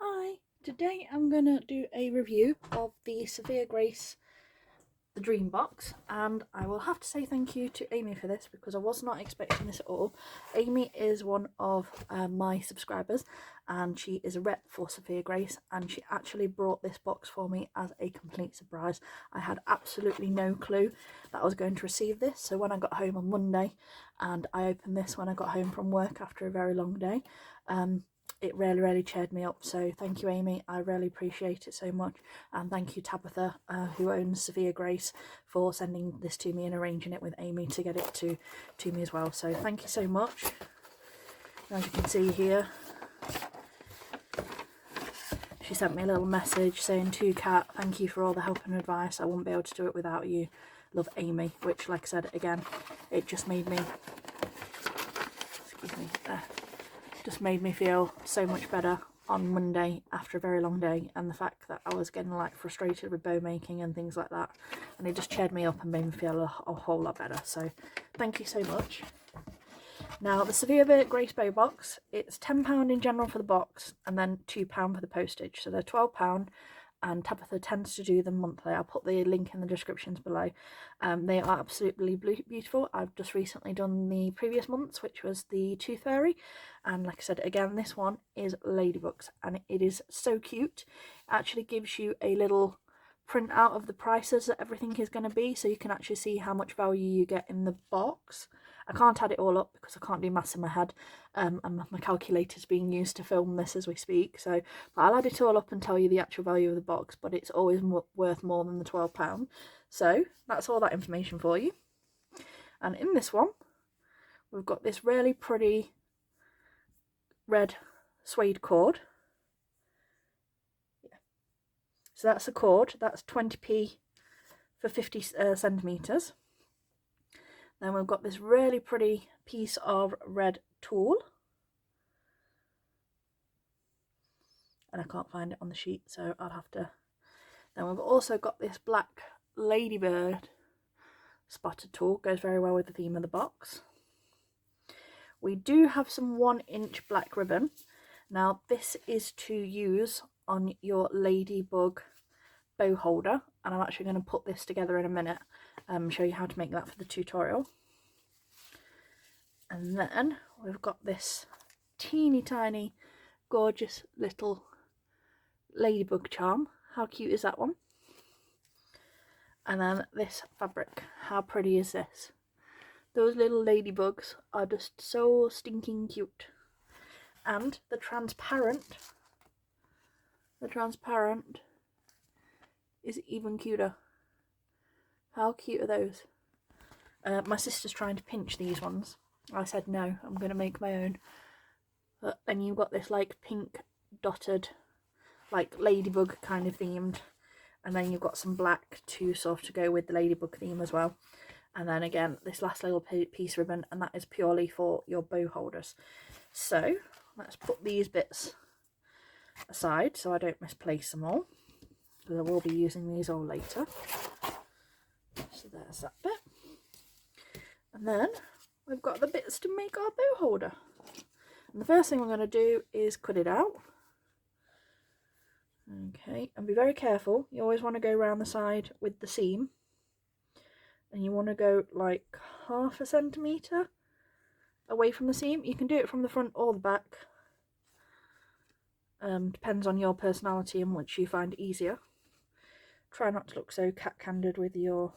Hi, today I'm going to do a review of the Sophia Grace the Dream Box, and I will have to say thank you to Aimee for this because I was not expecting this at all. Aimee is one of my subscribers and she is a rep for Sophia Grace, and she actually brought this box for me as a complete surprise. I had absolutely no clue that I was going to receive this, so when I got home on Monday and I opened this when I got home from work after a very long day, it really cheered me up. So thank you, Aimee, I really appreciate it so much. And thank you, Tabitha, who owns Sophia Grace, for sending this to me and arranging it with Aimee to get it to me as well. So thank you so much. As you can see here, she sent me a little message saying, "To Kat, thank you for all the help and advice. I wouldn't be able to do it without you. Love, Aimee," which, like I said, again, it just made me, excuse me, just made me feel so much better on Monday after a very long day, and the fact that I was getting like frustrated with bow making and things like that, and it just cheered me up and made me feel a whole lot better. So thank you so much. Now the Sophia Grace bow box, it's £10 in general for the box and then £2 for the postage, so they're £12, and Tabitha tends to do them monthly. I'll put the link in the descriptions below. They are absolutely beautiful. I've just recently done the previous months, which was the Tooth Fairy, and like I said, again, this one is Ladybugs, and it is so cute. It actually gives you a little print out of the prices that everything is going to be, so you can actually see how much value you get in the box. I can't add it all up because I can't do maths in my head, and my calculator's being used to film this as we speak, so but I'll add it all up and tell you the actual value of the box, but it's always worth more than the £12. So that's all that information for you. And in this one, we've got this really pretty red suede cord. So that's a cord, that's 20p for 50 centimetres. Then we've got this really pretty piece of red tulle, and I can't find it on the sheet, so I'll have to. Then we've also got this black ladybird spotted tulle, goes very well with the theme of the box. We do have some 1-inch black ribbon. Now this is to use on your Ladybug Bow Holder, and I'm actually going to put this together in a minute, show you how to make that for the tutorial. And then we've got this teeny tiny gorgeous little ladybug charm. How cute is that one? And then this fabric, how pretty is this? Those little ladybugs are just so stinking cute. And the transparent is even cuter. How cute are those? My sister's trying to pinch these ones. I said no, I'm going to make my own. But then you've got this like pink dotted, like ladybug kind of themed, and then you've got some black to sort of to go with the ladybug theme as well. And then again, this last little piece of ribbon, and that is purely for your bow holders. So let's put these bits aside so I don't misplace them all, because I will be using these all later. So there's that bit. And then we've got the bits to make our bow holder. And the first thing we're going to do is cut it out. Okay, and be very careful. You always want to go around the side with the seam. And you want to go like ½ centimetre away from the seam. You can do it from the front or the back. Depends on your personality and which you find easier. Try not to look so cat-candid with your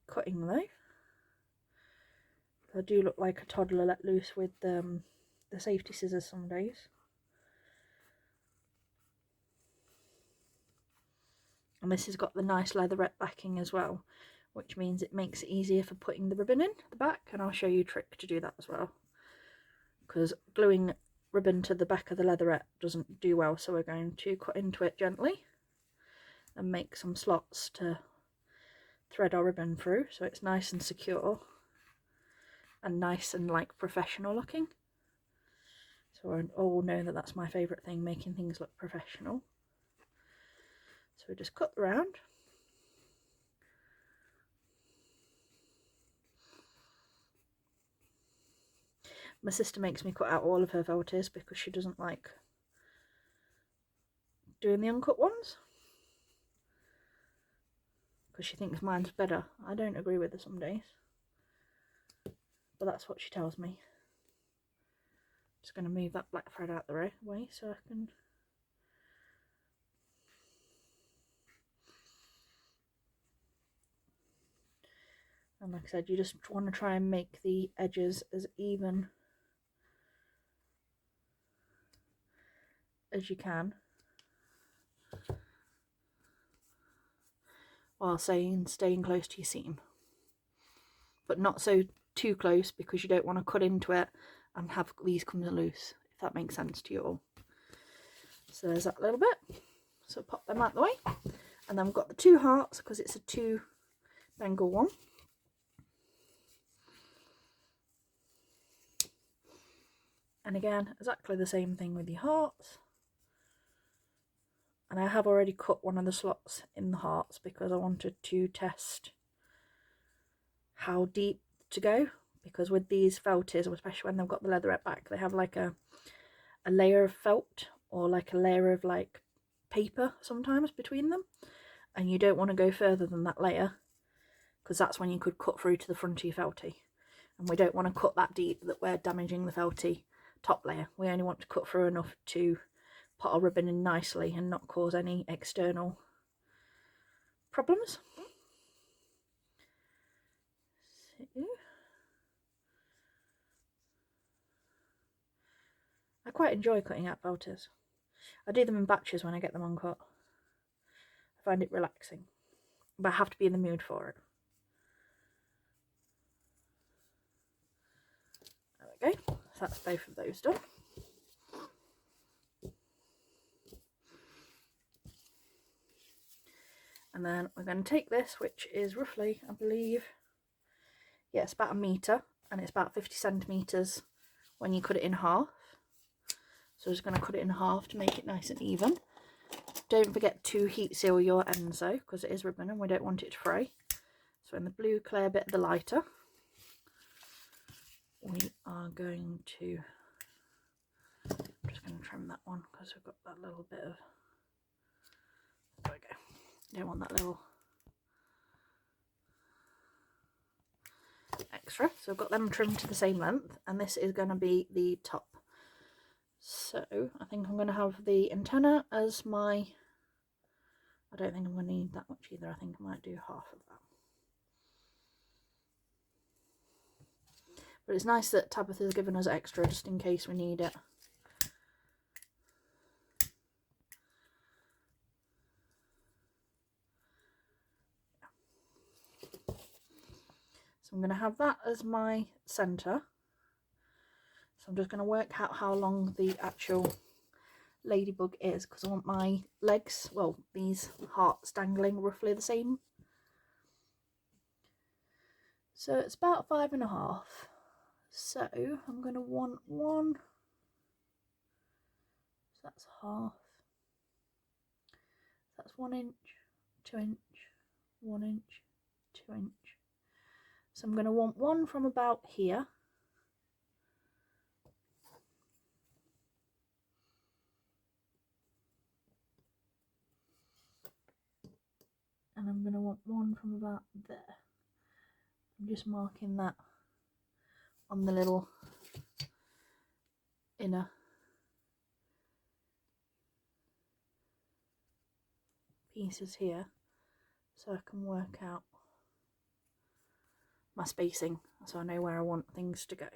cutting though. I do look like a toddler let loose with the safety scissors some days. And this has got the nice leatherette backing as well, which means it makes it easier for putting the ribbon in the back, and I'll show you a trick to do that as well, because gluing ribbon to the back of the leatherette doesn't do well. So we're going to cut into it gently and make some slots to thread our ribbon through, so it's nice and secure and nice and like professional looking. So I all know that that's my favourite thing, making things look professional. So we just cut around. My sister makes me cut out all of her felties because she doesn't like doing the uncut ones, because she thinks mine's better. I don't agree with her some days, but that's what she tells me. Just going to move that black thread out the way so I can... And like I said, you just want to try and make the edges as even as you can, while staying close to your seam, but not so too close because you don't want to cut into it and have these come loose, if that makes sense to you all. So there's that little bit, so pop them out the way, and then we've got the 2 hearts because it's a 2 dangle one. And again, exactly the same thing with your hearts. And I have already cut one of the slots in the hearts because I wanted to test how deep to go, because with these felties, especially when they've got the leatherette back, they have like a layer of felt or like a layer of like paper sometimes between them, and you don't want to go further than that layer because that's when you could cut through to the front of your felty, and we don't want to cut that deep that we're damaging the felty top layer. We only want to cut through enough to put our ribbon in nicely and not cause any external problems. So, I quite enjoy cutting out felters. I do them in batches when I get them uncut. I find it relaxing, but I have to be in the mood for it. There we go, so that's both of those done. And then we're going to take this, which is roughly, I believe, yeah, it's about 1 metre, and it's about 50 centimetres when you cut it in half. So I'm just going to cut it in half to make it nice and even. Don't forget to heat seal your ends though, because it is ribbon and we don't want it to fray. So in the blue clear bit, the lighter, we are going to, I'm just going to trim that one because we've got that little bit of, there we go, don't want that little extra. So I've got them trimmed to the same length, and this is going to be the top. So I think I'm going to have the antenna as my, I don't think I'm going to need that much either. I think I might do half of that. But it's nice that Tabitha's given us extra just in case we need it. So I'm going to have that as my centre. So I'm just going to work out how long the actual ladybug is, because I want my legs, well, these hearts dangling roughly the same. So it's about 5.5. So I'm going to want 1, so that's half, that's 1 inch, 2 inch, 1 inch, 2 inch. So I'm going to want 1 from about here, and I'm going to want 1 from about there. I'm just marking that on the little inner pieces here, so I can work out my spacing, so I know where I want things to go.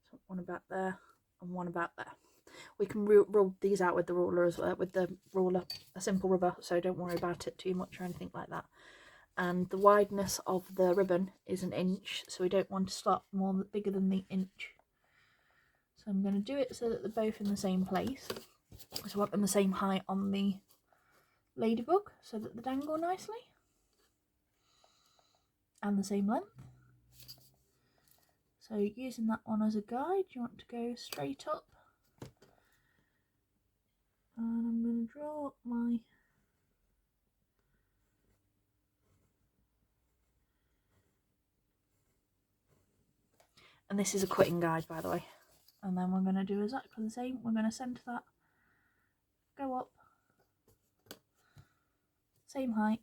So 1 about there and 1 about there. We can roll these out with the ruler as well, with the ruler, a simple rubber, so don't worry about it too much or anything like that. And the wideness of the ribbon is 1 inch, so we don't want to start more bigger than the inch. So I'm going to do it so that they're both in the same place, because I want them the same height on the ladybug so that they dangle nicely, and the same length. So using that one as a guide, you want to go straight up, and I'm going to draw my And this is a cutting guide, by the way. And then we're going to do exactly the same. We're going to centre that, go up, same height.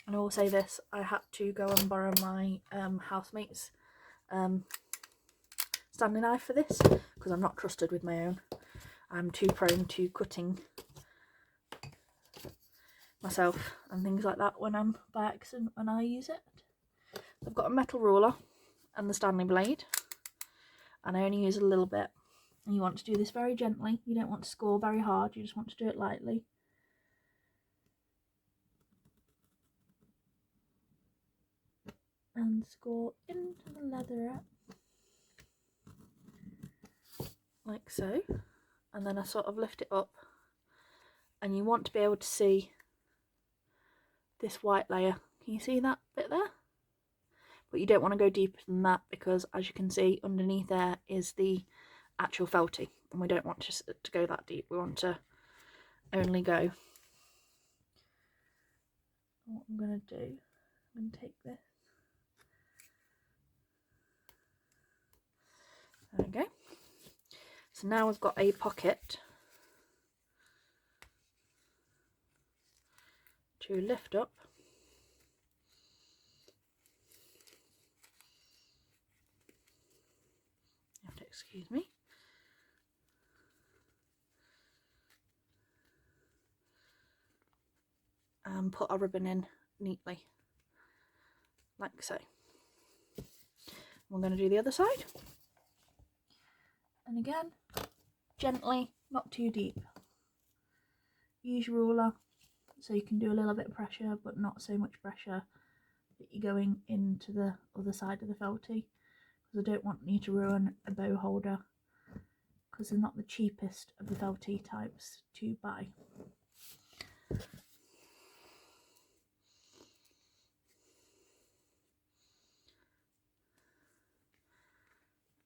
And I will say this, I had to go and borrow my housemate's Stanley knife for this, because I'm not trusted with my own. I'm too prone to cutting myself and things like that when I'm by accident when I use it. I've got a metal ruler and the Stanley blade, and I only use a little bit. And you want to do this very gently. You don't want to score very hard, you just want to do it lightly. And score into the leatherette like so, and then I sort of lift it up, and you want to be able to see this white layer. Can you see that bit there? But you don't want to go deeper than that, because as you can see underneath there is the actual felty, and we don't want to go that deep. We want to only go. What I'm going to do, I'm going to take this. There we go. So now we've got a pocket to lift up. You have to excuse me. And put our ribbon in neatly, like so. We're going to do the other side. And again, gently, not too deep. Use your ruler so you can do a little bit of pressure, but not so much pressure that you're going into the other side of the felty, because I don't want you to ruin a bow holder, because they're not the cheapest of the felty types to buy.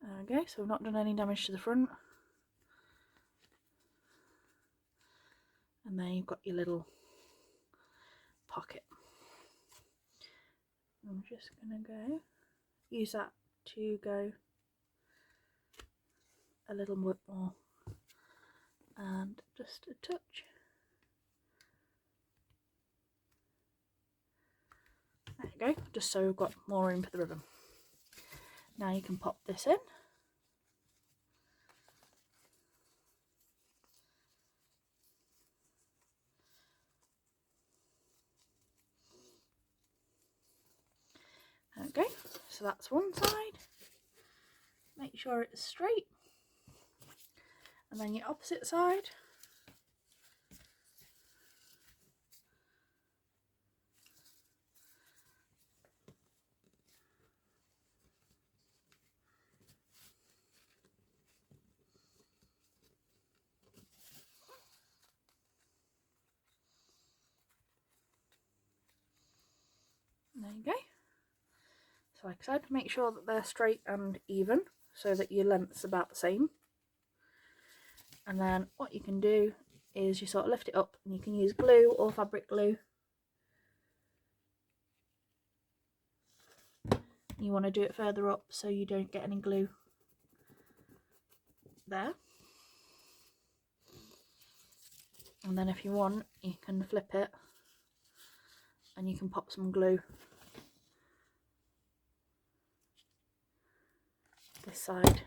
There we go, so we've not done any damage to the front. And then you've got your little pocket. I'm just going to go, use that to go a little bit more, and just a touch. There you go, just so we've got more room for the ribbon. Now you can pop this in. There we go, so that's one side. Make sure it's straight. And then your opposite side. And there you go. So like I said, make sure that they're straight and even, so that your length's about the same. And then what you can do is you sort of lift it up, and you can use glue or fabric glue. You want to do it further up so you don't get any glue there. And then if you want, you can flip it and you can pop some glue this side.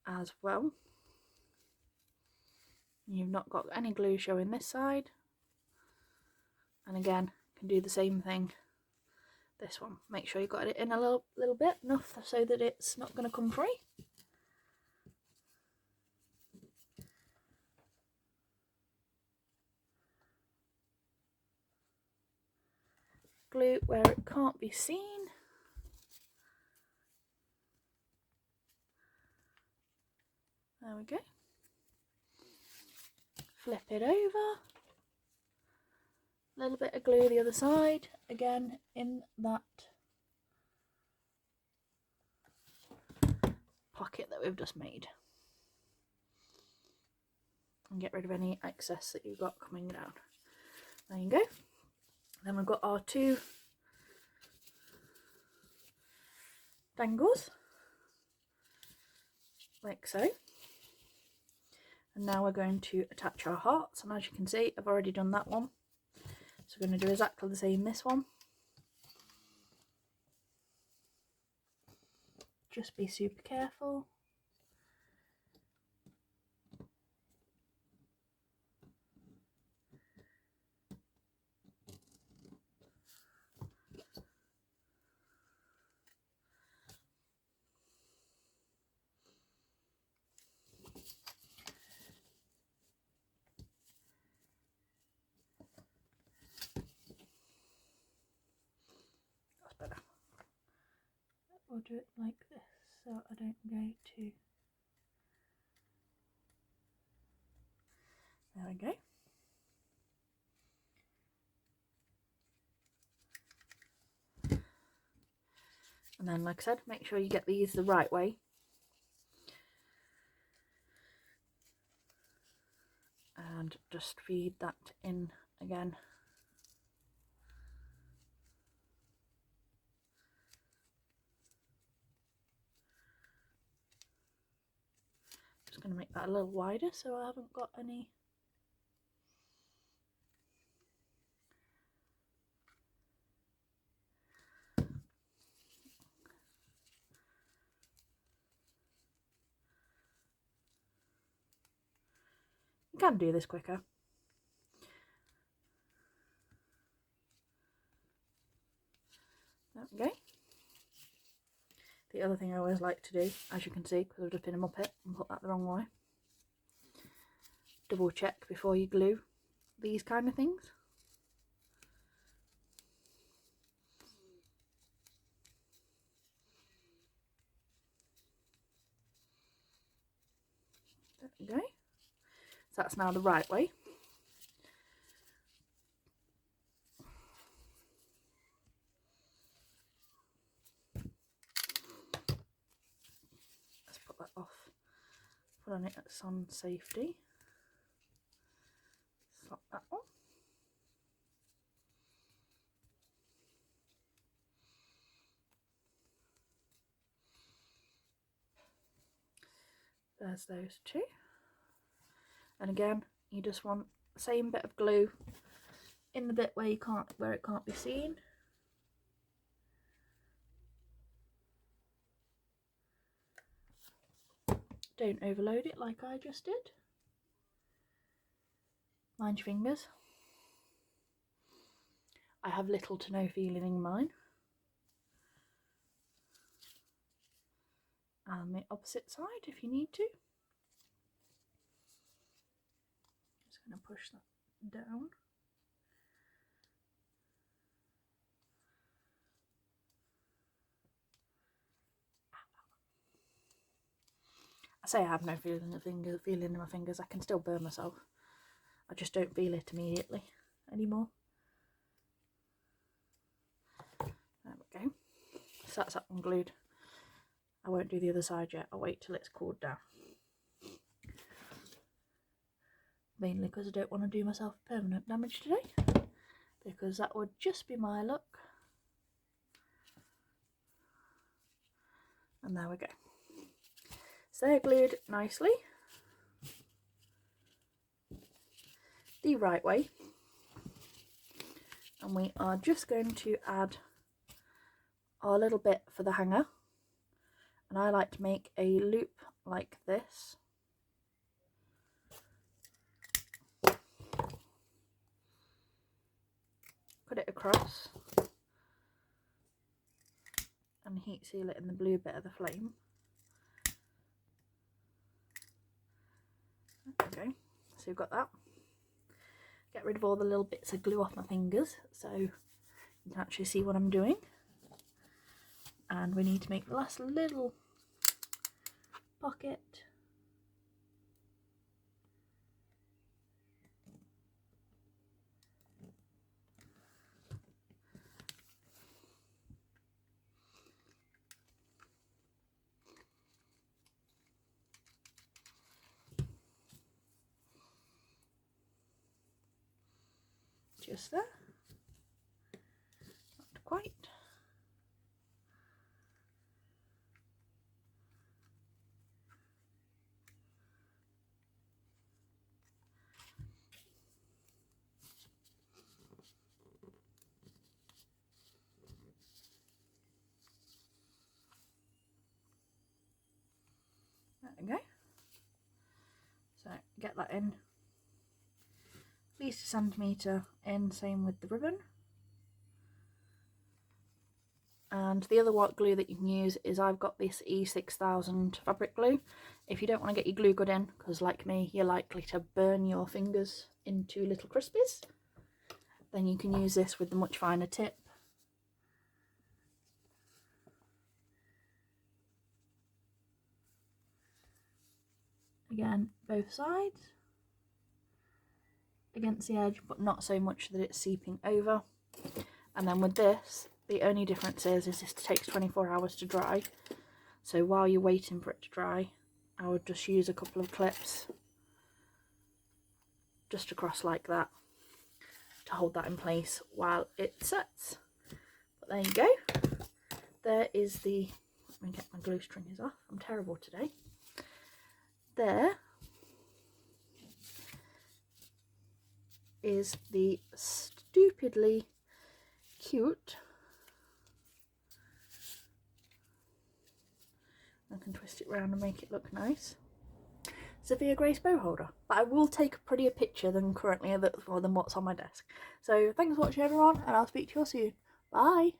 As well. You've not got any glue showing this side. And again, you can do the same thing this one. Make sure you got it in a little bit, enough so that it's not going to come free. Glue where it can't be seen. There we go. Flip it over. A little bit of glue the other side, again in that pocket that we've just made. And get rid of any excess that you've got coming down. There you go. Then we've got our 2 dangles, like so. And now we're going to attach our hearts, and as you can see, I've already done that one. So we're going to do exactly the same this one. Just be super careful. That's better. We'll do it like this so I don't go too. There we go. And then, like I said, make sure you get these the right way. And just feed that in again. Just going to make that a little wider so I haven't got any. You can do this quicker. There we go. The other thing I always like to do, as you can see, because I've just been a muppet and put that the wrong way, double check before you glue these kind of things. There we go. So that's now the right way. Let's put that off. Put on it at sun safety. Slap that on. There's those 2. And again, you just want the same bit of glue in the bit where it can't be seen. Don't overload it like I just did. Mind your fingers. I have little to no feeling in mine. And the opposite side if you need to. Just going to push that down. I say I have no feeling in my fingers. I can still burn myself. I just don't feel it immediately anymore. There we go. So that's that one glued. I won't do the other side yet. I'll wait till it's cooled down. Mainly because I don't want to do myself permanent damage today, because that would just be my luck. And there we go. So they're glued nicely the right way, and we are just going to add our little bit for the hanger, and I like to make a loop like this. Put it across and heat seal it in the blue bit of the flame. Okay, so we've got that. Get rid of all the little bits of glue off my fingers so you can actually see what I'm doing. And we need to make the last little pocket. just there. Not quite. There we go. So get that in at least a centimetre in, same with the ribbon. And the other white glue that you can use is, I've got this E6000 fabric glue. If you don't want to get your glue gun in, because like me you're likely to burn your fingers into little crispies, then you can use this with the much finer tip. Again, both sides against the edge, but not so much that it's seeping over. And then with this, the only difference is this takes 24 hours to dry. So while you're waiting for it to dry, I would just use a couple of clips just across like that to hold that in place while it sets. But there you go. There is the, let me get my glue stringers off, I'm terrible today. There is the stupidly cute, I can twist it around and make it look nice, Sophia Grace bow holder. But I will take a prettier picture than currently than what's on my desk. So thanks for watching everyone, and I'll speak to you all soon. Bye!